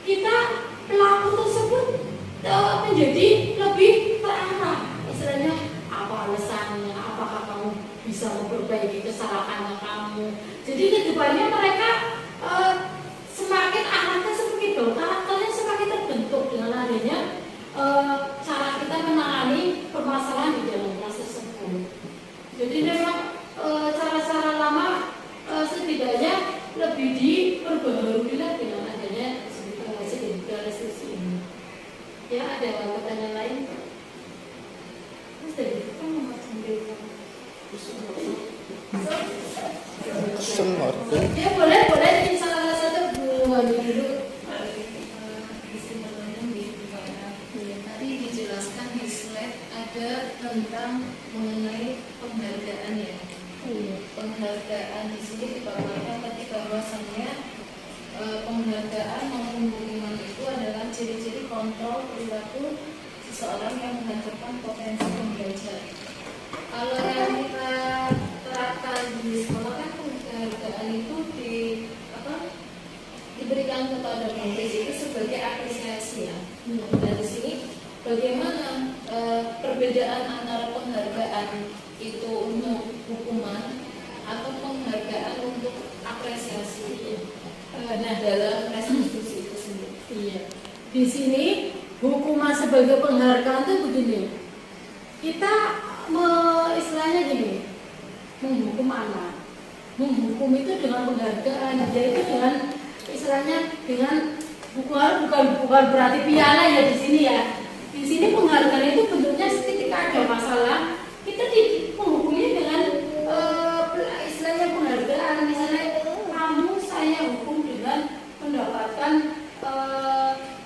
kita pelaku tersebut menjadi lebih terarah. Istilahnya apa alasannya? Apakah kamu bisa memperbaiki kesalahan kamu? Jadi kedepannya mereka semakin anaknya seperti itu, karakternya semakin terbentuk dengan adanya cara kita menangani permasalahan di dalam kelas tersebut. Jadi memang cara-cara lama setidaknya lebih diperbaharui dengan adanya segitiga restitusi ini. Ya, ada pertanyaan lain? Terus dari itu kan ya boleh ini salah satu buah dulu. Tadi dijelaskan di slide ada tentang mengenai penghargaan ya. Penghargaan di sini dipaparkan tadi bahwasannya penghargaan maupun hukuman itu adalah ciri-ciri kontrol perilaku seseorang yang menghadapkan potensi pembelajar. Kalau yang kita terapkan di sekolah kan penghargaan itu diberikan kepada murid itu sebagai apresiasi ya. Dan di sini bagaimana perbedaan antara penghargaan itu untuk hukuman atau penghargaan untuk apresiasi dalam restitusi itu sendiri. Iya. Di sini hukuman sebagai penghargaan itu begini. Kita istilahnya gini, menghukum anak. Menghukum itu dengan penghargaan, yaitu dengan istilahnya dengan bukan berarti piala ya di sini ya. Di sini penghargaan itu bentuknya ketika ada masalah, kita menghukumnya dengan istilahnya penghargaan. Misalnya kamu saya hukum dengan mendapatkan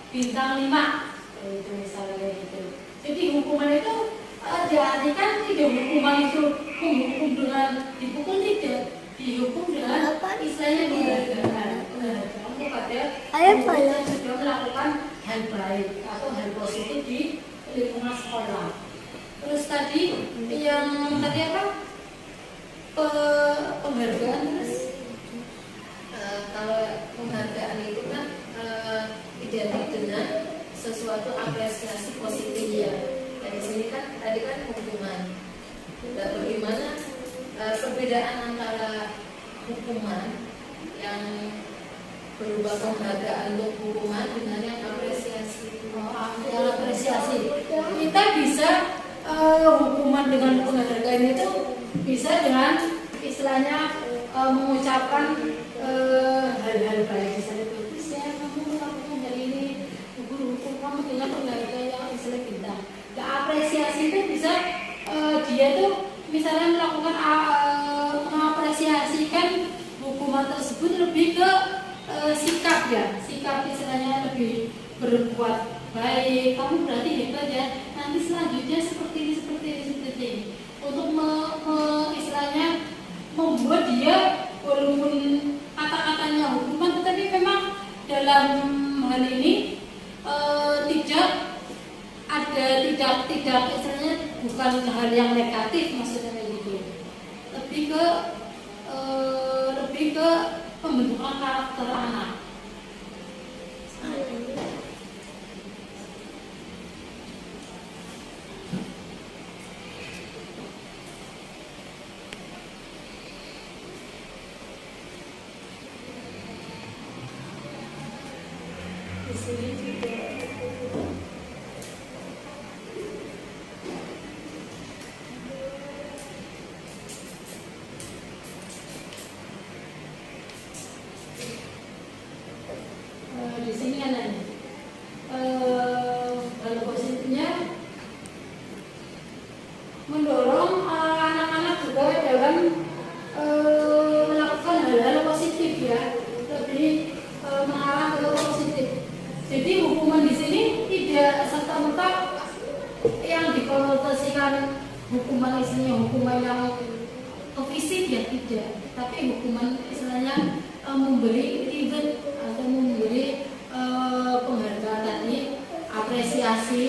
bintang 5, itu misalnya gitu. Jadi hukuman itu diartikan tidak hukuman itu menghukum dengan dipukul, tidak dihukum dengan istilahnya penghargaan kepada yang sudah melakukan hal baik atau hal positif di lingkungan sekolah. Terus tadi yang tadi apa? Penghargaan terus kalau penghargaan itu kan identik dengan sesuatu apresiasi positif ya. Dari sini kan tadi kan hukuman. Nah, bagaimana perbedaan antara hukuman yang berupa penghargaan untuk hukuman dengan yang apresiasi? Yang apresiasi kita bisa hukuman dengan penghargaan itu bisa dengan istilahnya mengucapkan hal-hal baik, misalnya bagus ya kamu melakukan hari ini, guru hukum kamu dengan penghargaan yang istilah bintang. Nah, apresiasi itu bisa dia tuh misalnya melakukan mengapresiasikan hukuman tersebut lebih ke sikap ya, sikap istilahnya lebih berbuat baik, kamu berarti hebat ya, nanti selanjutnya seperti ini untuk istilahnya membuat dia walaupun kata-katanya hukuman tetapi memang dalam hal ini tidak istilahnya bukan hal yang negatif maksudnya gitu, lebih ke pembentukan karakter anak. mendorong anak-anak juga dalam melakukan hal-hal positif ya, lebih mengarah ke positif. Jadi hukuman di sini tidak serta-merta yang dikonotasikan hukuman istilahnya hukuman yang fisik ya, tidak, tapi hukuman istilahnya memberi reward atau memberi penghargaan tadi, apresiasi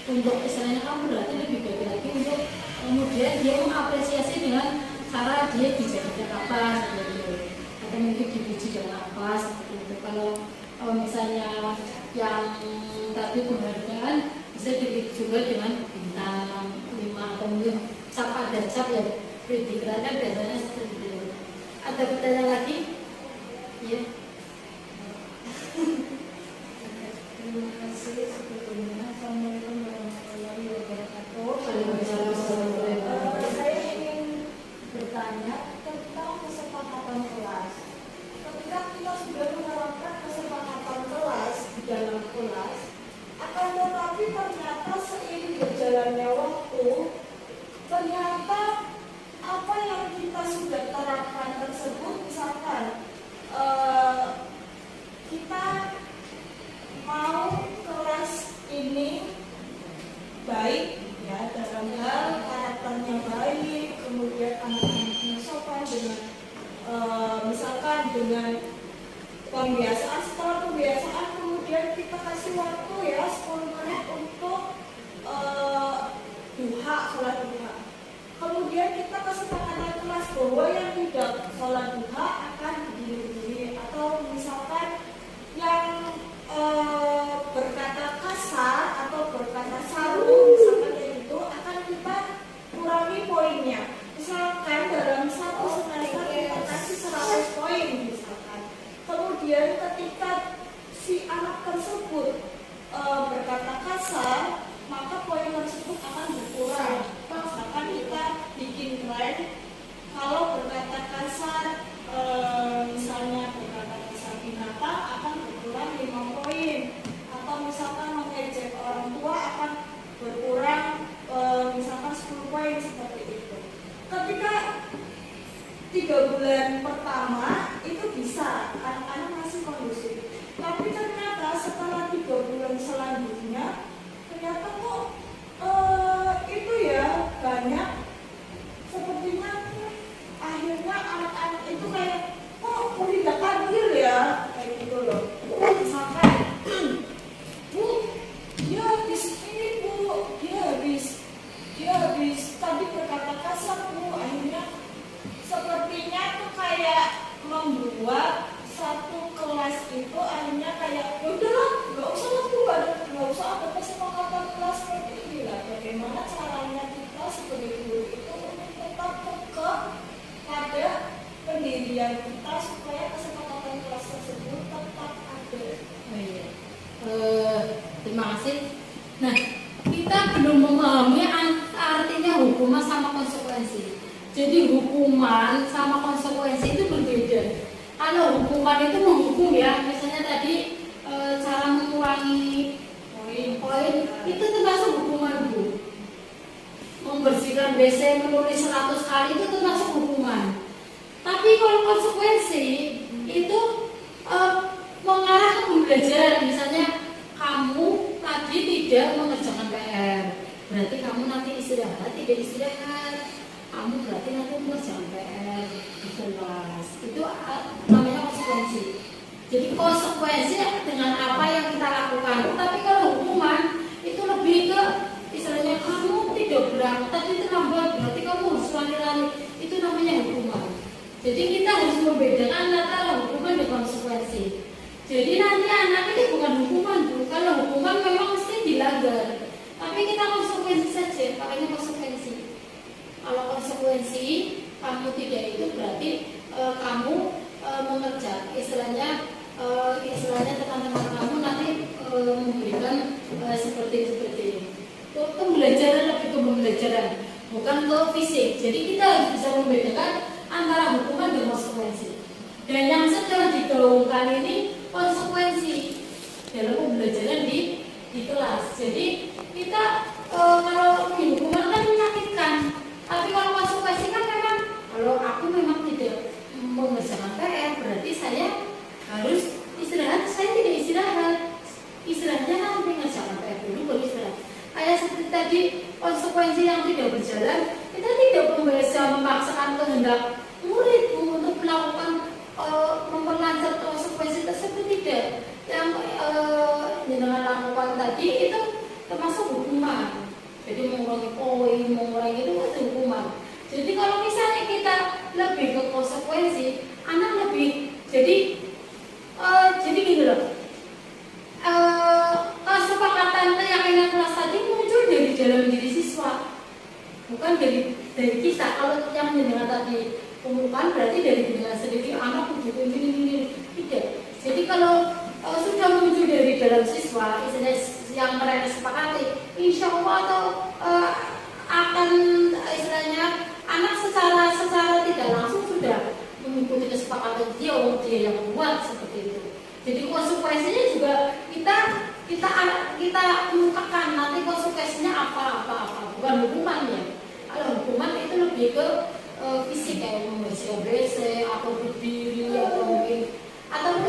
untuk istilahnya kamu berarti lebih baik lagi untuk kemudian dia mengapresiasi dengan cara dia dijadikan apa seperti itu, atau mungkin dipuji dengan apa seperti itu. Kalau misalnya yang tadi penghargaan bisa diberi juga dengan bintang 5 atau mungkin cap ada cap ya, dikirakan biasanya seperti itu. Ada pertanyaan lagi? Iya. Terima kasih sebetulnya. Assalamualaikum warahmatullahi wabarakatuh. Saya ingin bertanya tentang kesepakatan kelas. Ketika kita sudah menerapkan kesepakatan kelas di dalam kelas, akan tetapi ternyata seiring berjalannya waktu, ternyata apa yang kita sudah terapkan tersebut, misalkan kita mau kelas ini baik ya, dalam hal karakternya baik, kemudian anak-anaknya sopan dengan misalkan dengan pembiasaan, setelah pembiasaan kemudian kita kasih waktu ya 10 menit untuk duha, sholat duha. Kemudian kita kesepakatan kelas bahwa yang tidak sholat duha akan begini-begini, atau misalkan yang berkata kasar atau berkata saru misalkan kayak gitu akan kita kurangi poinnya. Misalkan dalam satu semester kita kasih 100 poin misalkan. Kemudian ketika si anak tersebut berkata kasar, maka poin tersebut akan berkurang. Misalkan kita bikin rank, kalau berkata kasar misalnya berkata kasar binatang akan berkurang 5 poin, atau misalkan mengejek orang tua akan berkurang misalkan 10 poin seperti itu. Ketika 3 bulan pertama itu bisa anak-anak masih kondusif, tapi ternyata setelah 3 bulan selanjutnya ternyata kok itu ya banyak, sepertinya akhirnya anak-anak itu kayak kok tidak adil ya, kayak gitu loh. Misalkan Bu, dia habis ini Bu, dia habis tadi berkata kasar Bu, akhirnya sepertinya tuh kayak membuat satu kelas itu akhirnya kayak udahlah nggak usah lah Bu, nggak usah ada kesepakatan kelas seperti ini lah. Bagaimana caranya kita sebagai guru itu untuk tetap tegak pada pendirian kita supaya kesepakatan kelas tersebut tetap ada. Terima kasih. Nah, kita belum memahami artinya hukuman sama konsekuensi. Jadi hukuman sama konsekuensi itu berbeda. Kalau hukuman itu menghukum ya, misalnya tadi cara mengurangi poin itu termasuk hukuman Bu. Membersihkan WC menulis 100 kali itu termasuk hukuman. Tapi kalau konsekuensi itu mengarah ke pembelajaran. Misalnya kamu tadi tidak mengerjakan PR, berarti kamu nanti istirahat, tidak istirahat. Kamu berarti nanti mengerjakan PR di kelas. Itu namanya konsekuensi. Jadi konsekuensi dengan apa yang kita lakukan. Tapi kalau hukuman itu lebih ke istilahnya kamu tidak berangkat tadi terlambat, berarti kamu harus lari-lari. Itu namanya hukuman. Jadi kita harus membedakan antara hukuman dan konsekuensi. Jadi nanti anak ini bukan hukuman Bu. Kalau hukuman memang mesti dilanggar. Tapi kita konsekuensi saja, makanya konsekuensi. Kalau konsekuensi kamu tidak itu berarti kamu mengerjakan istilahnya teman-teman kamu nanti memberikan seperti ini. Pembelajaran lebih ke pembelajaran, bukan ke fisik. Jadi kita harus bisa membedakan antara hukuman dan konsekuensi. Dan yang sedang digaungkan ini konsekuensi dalam pembelajaran di kelas. Jadi kita kalau hukuman kan menyakitkan. tadi konsekuensi yang tidak berjalan, kita tidak bisa memaksakan kehendak murid untuk melakukan memperlancar konsekuensi tersebut, tidak. Yang dengan lakukan tadi itu termasuk hukuman. Jadi mengurangi poin, mengurangi itu hukuman. Jadi kalau misalnya kita lebih ke konsekuensi, anak lebih jadi gini loh. Kesepakatan keyakinan kelas tadi muncul dari dalam diri siswa, bukan dari kita. Kalau yang mendengar tadi umumkan berarti dari diri sendiri, anak begitu ini tidak. Jadi kalau sudah muncul dari dalam siswa, istilahnya yang mereka sepakati, insya Allah atau akan istilahnya anak secara tidak langsung sudah mengikuti kesepakatan dia yang membuat seperti itu. Jadi konsekuensinya juga kita ungkapkan nanti konsekuensinya apa, bukan hukumannya. Kalau hukuman itu lebih ke fisik kayak membersihkan WC atau berdiri atau mungkin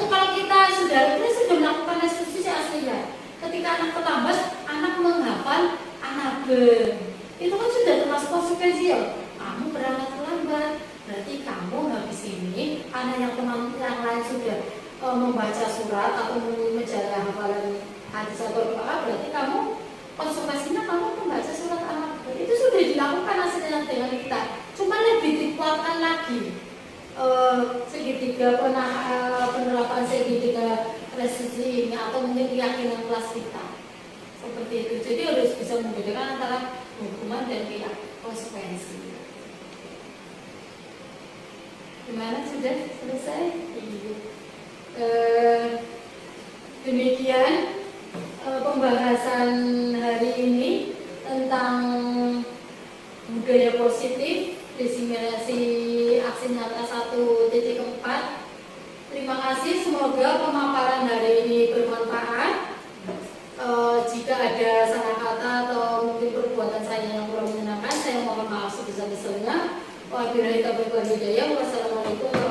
kalau kita sudah melakukan restitusi aslinya. Ketika anak terlambat, anak menghafal anabe, itu kan sudah termasuk konsekuensi ya. Kamu berangkat terlambat, berarti kamu habis ini anak yang teman yang lain sudah membaca surat atau menjaga hafalan hadis atau doa, berarti kamu konsekuensinya kamu membaca surat anabe. Itu sudah dilakukan hasilnya dengan kita, cuma lebih dikuatkan lagi. Segitiga penerapan segitiga restitusi ini atau mungkin keyakinan kelas kita seperti itu. Jadi harus bisa membedakan antara hukuman dan konsekuensi. Gimana, sudah selesai? Demikian pembahasan hari ini tentang budaya positif, disimulasi aksi nyata 1.4. Terima kasih, semoga pemaparan hari ini bermanfaat. Jika ada salah kata atau mungkin perbuatan saya yang kurang menyenangkan, saya mohon maaf sebesar-besarnya. Wabillahi taufiq wal hidayah. Wassalamualaikum warahmatullahi wabarakatuh.